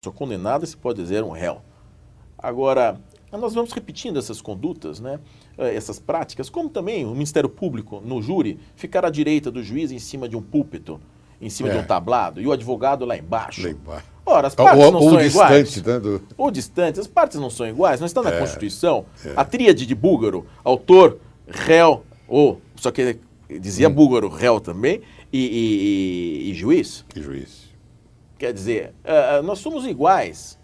pessoa condenada, se pode dizer um réu. Agora, nós vamos repetindo essas condutas, né? Essas práticas, como também o Ministério Público, no júri, ficar à direita do juiz em cima de um púlpito, em cima de um tablado, e o advogado lá embaixo. Lá embaixo. Ora, as partes não são iguais. Né, ou distantes, as partes não são iguais, não está na Constituição. A tríade de Búlgaro, autor, réu, só que dizia Búlgaro, réu também, e juiz. E juiz. Quer dizer, nós somos iguais.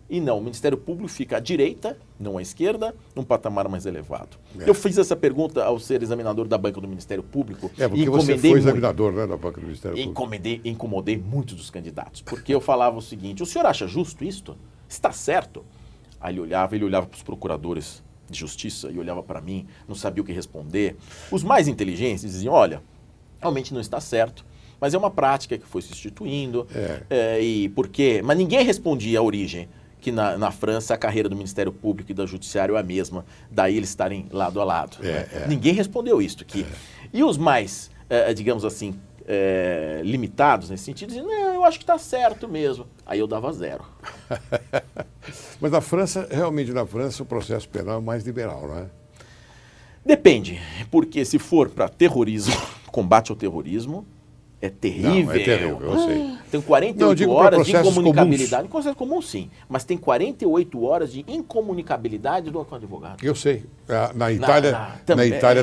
E não, o Ministério Público fica à direita, não à esquerda, num patamar mais elevado. Eu fiz essa pergunta ao ser examinador da banca do Ministério Público. Porque você foi examinador, né, da banca do Ministério Público. Incomodei muitos dos candidatos, porque eu falava o seguinte: o senhor acha justo isto? Está certo? Aí ele olhava para os procuradores de justiça e olhava para mim, não sabia o que responder. Os mais inteligentes diziam: olha, realmente não está certo, mas é uma prática que foi se instituindo. E por quê? Mas ninguém respondia a origem. Que na França a carreira do Ministério Público e do Judiciário é a mesma, daí eles estarem lado a lado. Ninguém respondeu isso aqui. E os mais, digamos assim, limitados nesse sentido, diziam: não, eu acho que está certo mesmo. Aí eu dava 0. Mas realmente na França o processo penal é mais liberal, não é? Depende, porque se for para terrorismo, combate ao terrorismo, é terrível. Não, é terrível, eu sei. Tem 48 horas de incomunicabilidade. Em processo comum, sim. Mas tem 48 horas de incomunicabilidade do advogado. Eu sei. Na Itália,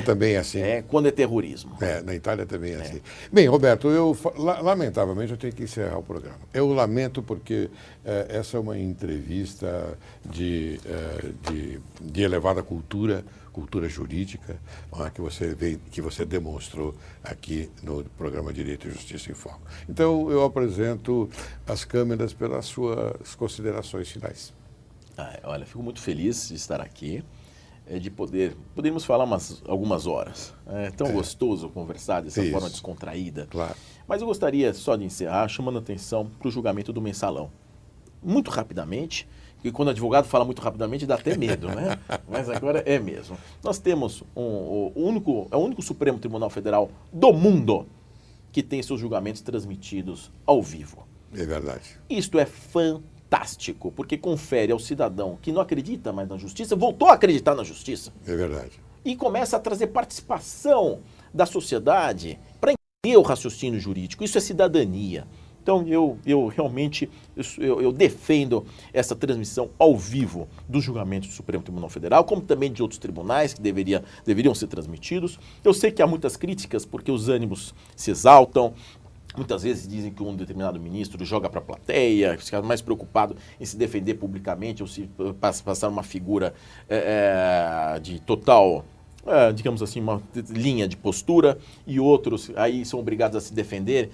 também é assim. Quando é terrorismo. Na Itália também é assim. Bem, Roberto, lamentavelmente eu tenho que encerrar o programa. Eu lamento porque essa é uma entrevista de elevada cultura jurídica, que você demonstrou aqui no programa Direito e Justiça em Foco. Então, eu apresento as câmeras pelas suas considerações finais. Olha, fico muito feliz de estar aqui, poderíamos falar algumas horas. É tão gostoso conversar dessa forma descontraída. Claro. Mas eu gostaria só de encerrar chamando a atenção para o julgamento do mensalão. Muito rapidamente, porque quando o advogado fala muito rapidamente dá até medo, né? Mas agora é mesmo. Nós temos o único Supremo Tribunal Federal do mundo que tem seus julgamentos transmitidos ao vivo. É verdade. Isto é fantástico, porque confere ao cidadão que não acredita mais na justiça, voltou a acreditar na justiça. É verdade. E começa a trazer participação da sociedade para entender o raciocínio jurídico. Isso é cidadania. Então, eu realmente defendo essa transmissão ao vivo dos julgamentos do Supremo Tribunal Federal, como também de outros tribunais que deveriam ser transmitidos. Eu sei que há muitas críticas, porque os ânimos se exaltam. Muitas vezes dizem que um determinado ministro joga para a plateia, fica mais preocupado em se defender publicamente ou se passar uma figura de total... digamos assim, uma linha de postura, e outros aí são obrigados a se defender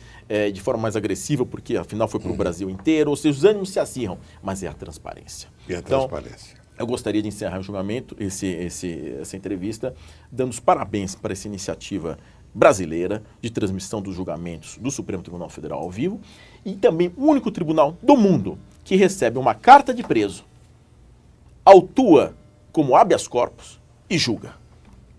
de forma mais agressiva, porque afinal foi para o Brasil inteiro, ou seja, os ânimos se acirram, mas é a transparência. Transparência. Eu gostaria de encerrar o julgamento, essa entrevista, dando os parabéns para essa iniciativa brasileira de transmissão dos julgamentos do Supremo Tribunal Federal ao vivo, e também o único tribunal do mundo que recebe uma carta de preso, autua como habeas corpus e julga.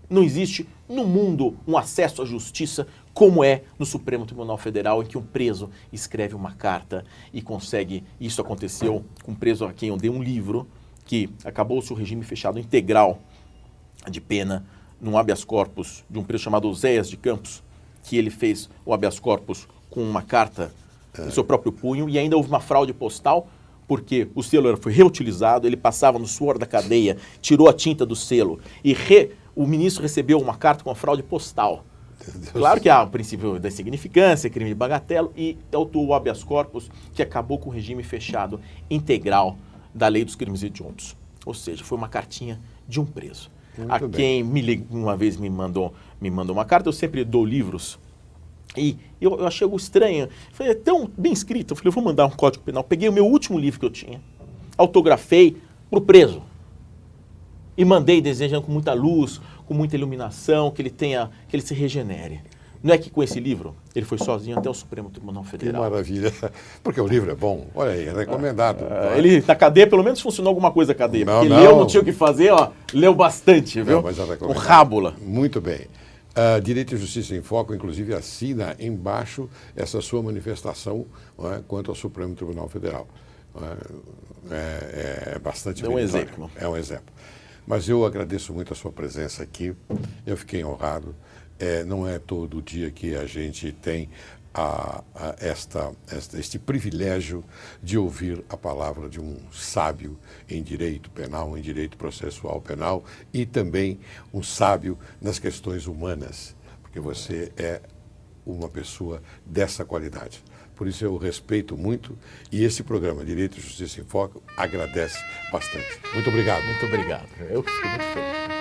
Não existe no mundo um acesso à justiça como é no Supremo Tribunal Federal, em que um preso escreve uma carta e consegue... Isso aconteceu com um preso a quem eu dei um livro, que acabou-se o regime fechado integral de pena num habeas corpus de um preso chamado Oséias de Campos, que ele fez o habeas corpus com uma carta em seu próprio punho, e ainda houve uma fraude postal, porque o selo foi reutilizado, ele passava no suor da cadeia, tirou a tinta do selo e o ministro recebeu uma carta com a fraude postal. Claro que há o princípio da insignificância, crime de bagatela, e autuou o habeas corpus, que acabou com o regime fechado integral da lei dos crimes hediondos. Ou seja, foi uma cartinha de um preso. Muito quem uma vez me mandou uma carta, eu sempre dou livros, e eu achei algo estranho. Falei, é tão bem escrito, eu falei, eu vou mandar um código penal. Peguei o meu último livro que eu tinha, autografei para o preso, e mandei desejando com muita luz, com muita iluminação, que ele se regenere. Não é que com esse livro ele foi sozinho até o Supremo Tribunal Federal. Que maravilha. Porque o livro é bom. Olha aí, é recomendado. Ele na cadeia, pelo menos funcionou alguma coisa a cadeia. Porque leu, não tinha o que fazer, leu bastante, viu? Com rábula. Muito bem. Direito e Justiça em Foco, inclusive, assina embaixo essa sua manifestação quanto ao Supremo Tribunal Federal. É bastante É um meritório. exemplo. É um exemplo. Mas eu agradeço muito a sua presença aqui. Eu fiquei honrado. Não é todo dia que a gente tem este privilégio de ouvir a palavra de um sábio em direito penal, em direito processual penal e também um sábio nas questões humanas, porque você é uma pessoa dessa qualidade. Por isso eu respeito muito e esse programa Direito e Justiça em Foco agradece bastante. Muito obrigado. Muito obrigado. Eu que fico muito feliz.